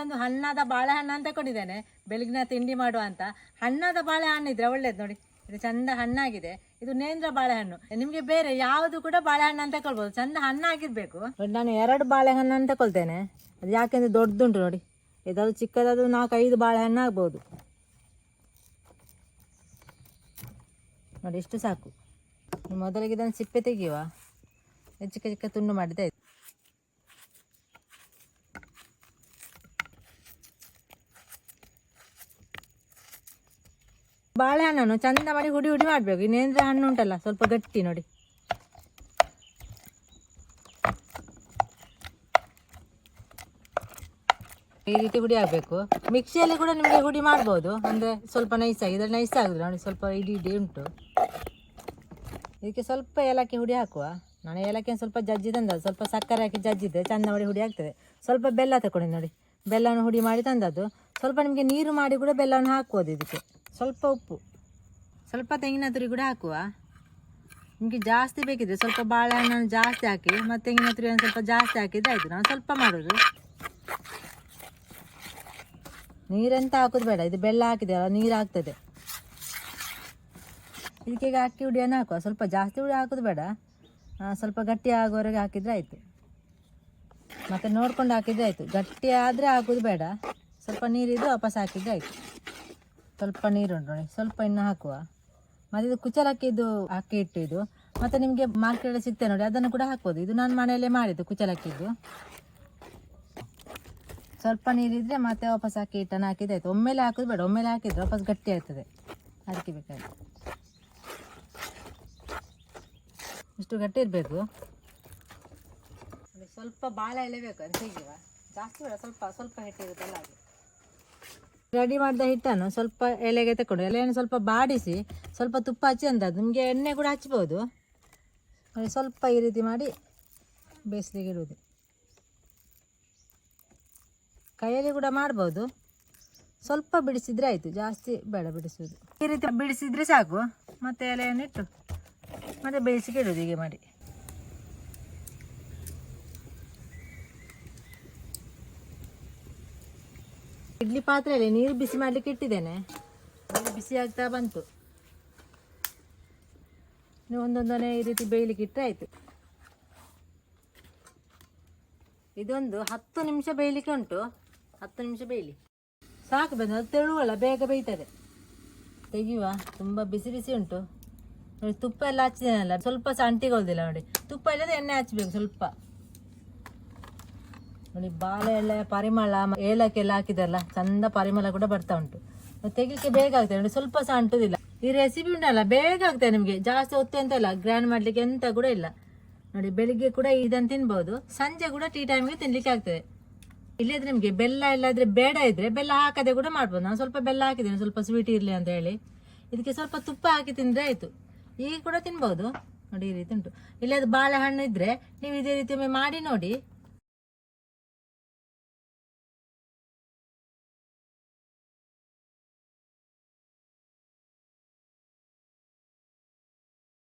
ಒಂದು ಹಣ್ಣಾದ ಬಾಳೆಹಣ್ಣು ಅಂತ ತಗೊಂಡಿದ್ದೇನೆ ಬೆಳಗಿನ ತಿಂಡಿ ಮಾಡುವ ಅಂತ. ಹಣ್ಣಾದ ಬಾಳೆಹಣ್ಣು ಇದ್ರೆ ಒಳ್ಳೇದು ನೋಡಿ, ಇದು ಚಂದ ಹಣ್ಣಾಗಿದೆ. ಇದು ನೇಂದ್ರ ಬಾಳೆಹಣ್ಣು. ನಿಮಗೆ ಬೇರೆ ಯಾವುದು ಕೂಡ ಬಾಳೆಹಣ್ಣು ಅಂತ ತಗೊಳ್ಬೋದು, ಚಂದ ಹಣ್ಣಾಗಿರ್ಬೇಕು. ನಾನು 2 ಬಾಳೆಹಣ್ಣು ಅಂತ ತಗೊಳ್ತೇನೆ. ಅದು ಯಾಕೆಂದ್ರೆ ದೊಡ್ಡದುಂಟು ನೋಡಿ, ಇದಾದ್ರು ಚಿಕ್ಕದಾದ್ರು 4-5 ಬಾಳೆಹಣ್ಣು ಆಗ್ಬೋದು ನೋಡಿ. ಇಷ್ಟು ಸಾಕು. ಮೊದಲಿಗೆ ಇದನ್ನು ಸಿಪ್ಪೆ ತೆಗೆಯುವ, ಚಿಕ್ಕ ಚಿಕ್ಕ ತುಂಡು ಮಾಡಿದೆ ಆಯ್ತು. ಬಾಳೆಹಣ್ಣನ್ನು ಚಂದ ಮಾಡಿ ಹುಡಿ ಹುಡಿ ಮಾಡಬೇಕು. ಇನ್ನೇಂದ್ರೆ ಹಣ್ಣು ಉಂಟಲ್ಲ ಸ್ವಲ್ಪ ಗಟ್ಟಿ ನೋಡಿ. ಈ ರೀತಿ ಹುಡಿ ಆಗಬೇಕು. ಮಿಕ್ಸಿಯಲ್ಲಿ ಕೂಡ ನಿಮಗೆ ಹುಡಿ ಮಾಡ್ಬೋದು, ಅಂದರೆ ಸ್ವಲ್ಪ ನೈಸಾಗಿ. ಇದರಲ್ಲಿ ನೈಸ್ ಆಗುದು ನೋಡಿ, ಸ್ವಲ್ಪ ಇಡಿ ಇಡಿ ಉಂಟು. ಇದಕ್ಕೆ ಸ್ವಲ್ಪ ಏಲಕ್ಕಿ ಹುಡಿ ಹಾಕುವ. ನಾನು ಏಲಕ್ಕಿ ಸ್ವಲ್ಪ ಜಜ್ಜಿ ತಂದದ್ದು, ಸ್ವಲ್ಪ ಸಕ್ಕರೆ ಹಾಕಿ ಜಜ್ಜಿದ್ದೆ ಚಂದ ಮಾಡಿ ಹುಡಿ ಆಗ್ತದೆ. ಸ್ವಲ್ಪ ಬೆಲ್ಲ ತಗೊಂಡು ನೋಡಿ, ಬೆಲ್ಲವನ್ನು ಹುಡಿ ಮಾಡಿ ತಂದದ್ದು. ಸ್ವಲ್ಪ ನಿಮಗೆ ನೀರು ಮಾಡಿ ಕೂಡ ಬೆಲ್ಲವನ್ನು ಹಾಕ್ಬೋದು ಇದಕ್ಕೆ. ಸ್ವಲ್ಪ ಉಪ್ಪು, ಸ್ವಲ್ಪ ತೆಂಗಿನ ತುರಿ ಕೂಡ ಹಾಕುವ. ನಿಮಗೆ ಜಾಸ್ತಿ ಬೇಕಿದ್ರೆ ಸ್ವಲ್ಪ ಬಾಳೆಹಣ್ಣನ್ನು ಜಾಸ್ತಿ ಹಾಕಿ ಮತ್ತು ತೆಂಗಿನ ತುರಿಯನ್ನು ಸ್ವಲ್ಪ ಜಾಸ್ತಿ ಹಾಕಿದ್ರೆ ಆಯಿತು. ನಾನು ಸ್ವಲ್ಪ ಮಾಡೋದು. ನೀರೆಂತ ಹಾಕೋದು ಬೇಡ, ಇದು ಬೆಲ್ಲ ಹಾಕಿದೆ ನೀರು ಹಾಕ್ತದೆ. ಇದಕ್ಕೆ ಈಗ ಅಕ್ಕಿ ಹುಡಿಯನ್ನು ಹಾಕುವ. ಸ್ವಲ್ಪ ಜಾಸ್ತಿ ಹುಡಿ ಹಾಕೋದು ಬೇಡ, ಸ್ವಲ್ಪ ಗಟ್ಟಿ ಆಗೋವರೆಗೆ ಹಾಕಿದರೆ ಆಯಿತು. ಮತ್ತು ನೋಡ್ಕೊಂಡು ಹಾಕಿದರೆ ಆಯಿತು. ಗಟ್ಟಿ ಆದರೆ ಹಾಕೋದು ಬೇಡ, ಸ್ವಲ್ಪ ನೀರಿದ್ದು ವಾಪಸ್ ಹಾಕಿದರೆ ಆಯಿತು. ಸ್ವಲ್ಪ ನೀರುಂಟು ನೋಡಿ, ಸ್ವಲ್ಪ ಇನ್ನು ಹಾಕುವ. ಮತ್ತು ಇದು ಕುಚಲಕ್ಕಿದು ಅಕ್ಕಿ ಹಿಟ್ಟು ಇದು. ಮತ್ತು ನಿಮಗೆ ಮಾರ್ಕೆಟಲ್ಲಿ ಸಿಗ್ತದೆ ನೋಡಿ, ಅದನ್ನು ಕೂಡ ಹಾಕ್ಬೋದು. ಇದು ನಾನು ಮನೆಯಲ್ಲೇ ಮಾಡಿದ್ದು ಕುಚಲಕ್ಕಿದ್ದು. ಸ್ವಲ್ಪ ನೀರಿದ್ದರೆ ಮತ್ತೆ ವಾಪಸ್ ಅಕ್ಕಿ ಹಿಟ್ಟನ್ನು ಹಾಕಿದ್ರೆ ಆಯಿತು. ಒಮ್ಮೆಲೆ ಹಾಕೋದು ಬೇಡ, ಒಮ್ಮೆಲೆ ಹಾಕಿದರೆ ವಾಪಸ್ ಗಟ್ಟಿ ಆಗ್ತದೆ. ಅದಕ್ಕೆ ಬೇಕಾಗಿ ಇಷ್ಟು ಗಟ್ಟಿ ಇರಬೇಕು. ಸ್ವಲ್ಪ ಬಾಳೆ ಎಲೆ ಬೇಕು, ಅದು ತೆಗೆಯುವ. ಜಾಸ್ತಿ ಬೇಡ, ಸ್ವಲ್ಪ ಸ್ವಲ್ಪ ಹಿಟ್ಟಿರುತ್ತಲ್ಲ ಹಾಗೆ. ರೆಡಿ ಮಾಡಿದ ಹಿಟ್ಟನ್ನು ಸ್ವಲ್ಪ ಎಲೆಗೆ ತಗೊಂಡು ಎಲೆಯನ್ನು ಸ್ವಲ್ಪ ಬಾಡಿಸಿ ಸ್ವಲ್ಪ ತುಪ್ಪ ಹಚ್ಚಿ ಅಂದದ್ದು. ನಿಮಗೆ ಎಣ್ಣೆ ಕೂಡ ಹಚ್ಬೋದು. ಸ್ವಲ್ಪ ಈ ರೀತಿ ಮಾಡಿ ಬೇಯಿಸ್ಲಿಕ್ಕೆ ಇಡುವುದು. ಕೈಯಲ್ಲಿ ಕೂಡ ಮಾಡ್ಬೋದು. ಸ್ವಲ್ಪ ಬಿಡಿಸಿದರೆ ಆಯಿತು, ಜಾಸ್ತಿ ಬೇಡ ಬಿಡಿಸೋದು. ಈ ರೀತಿ ಬಿಡಿಸಿದರೆ ಸಾಕು. ಮತ್ತು ಎಲೆಯನ್ನು ಇಟ್ಟು ಮತ್ತು ಬೇಯಿಸಿಗೆ ಇಡೋದು ಹೀಗೆ ಮಾಡಿ. ಇಡ್ಲಿ ಪಾತ್ರೆಯಲ್ಲಿ ನೀರು ಬಿಸಿ ಮಾಡಲಿಕ್ಕೆ ಇಟ್ಟಿದ್ದೇನೆ. ನೀರು ಬಿಸಿ ಆಗ್ತಾ ಬಂತು. ನೀವು ಒಂದೊಂದನೇ ಈ ರೀತಿ ಬೇಯಲಿಕ್ಕೆ ಇಟ್ಟರೆ ಆಯಿತು. ಇದೊಂದು 10 ನಿಮಿಷ ಬೇಯಲಿಕ್ಕೆ ಉಂಟು. 10 ನಿಮಿಷ ಬೇಯಲಿ ಸಾಕು. ಬಂದು ಅದು ತೆಳುವಲ್ಲ, ಬೇಗ ಬೇಯ್ತದೆ. ತೆಗೆಯುವ. ತುಂಬ ಬಿಸಿ ಬಿಸಿ ಉಂಟು ನೋಡಿ. ತುಪ್ಪ ಎಲ್ಲ ಹಚ್ಚಿದೇನಲ್ಲ, ಸ್ವಲ್ಪ ಸಹ ಅಂಟಿಗೊಳ್ದಿಲ್ಲ ನೋಡಿ. ತುಪ್ಪ ಇಲ್ಲದೆ ಎಣ್ಣೆ ಹಚ್ಚಬೇಕು ಸ್ವಲ್ಪ ನೋಡಿ. ಬಾಳೆ ಎಲ್ಲ ಪರಿಮಳ, ಏಲಕ್ಕಿ ಎಲ್ಲ ಹಾಕಿದಲ್ಲ, ಚಂದ ಪರಿಮಳ ಕೂಡ ಬರ್ತಾ ಉಂಟು. ತೆಗಿಲಿಕ್ಕೆ ಬೇಗ ಆಗ್ತದೆ ನೋಡಿ, ಸ್ವಲ್ಪ ಸಹ ಅಂಟುದಿಲ್ಲ. ಈ ರೆಸಿಪಿ ಉಂಟಲ್ಲ ಬೇಗ ಆಗ್ತದೆ ನಿಮಗೆ. ಜಾಸ್ತಿ ಹೊತ್ತು ಎಂತ ಇಲ್ಲ, ಗ್ರ್ಯಾಂಡ್ ಮಾಡಲಿಕ್ಕೆ ಎಂತ ಕೂಡ ಇಲ್ಲ ನೋಡಿ. ಬೆಳಿಗ್ಗೆ ಕೂಡ ಇದನ್ನು ತಿನ್ಬೋದು, ಸಂಜೆ ಕೂಡ ಟೀ ಟೈಮ್ಗೆ ತಿನ್ಲಿಕ್ಕೆ ಆಗ್ತದೆ. ಇಲ್ಲದ್ರೆ ನಿಮಗೆ ಬೆಲ್ಲ ಇಲ್ಲದ್ರೆ ಬೇಡ ಇದ್ರೆ ಬೆಲ್ಲ ಹಾಕದೆ ಕೂಡ ಮಾಡ್ಬೋದು. ನಾನು ಸ್ವಲ್ಪ ಬೆಲ್ಲ ಹಾಕಿದ್ದೇನೆ, ಸ್ವಲ್ಪ ಸ್ವೀಟ್ ಇರಲಿ ಅಂತ ಹೇಳಿ. ಇದಕ್ಕೆ ಸ್ವಲ್ಪ ತುಪ್ಪ ಹಾಕಿ ತಿಂದರೆ ಆಯಿತು. ಈಗ ಕೂಡ ತಿನ್ಬೋದು ನೋಡಿ. ಈ ರೀತಿ ಉಂಟು. ಇಲ್ಲದು ಬಾಳೆಹಣ್ಣು ಇದ್ರೆ ನೀವು ಇದೇ ರೀತಿ ಒಮ್ಮೆ ಮಾಡಿ ನೋಡಿ.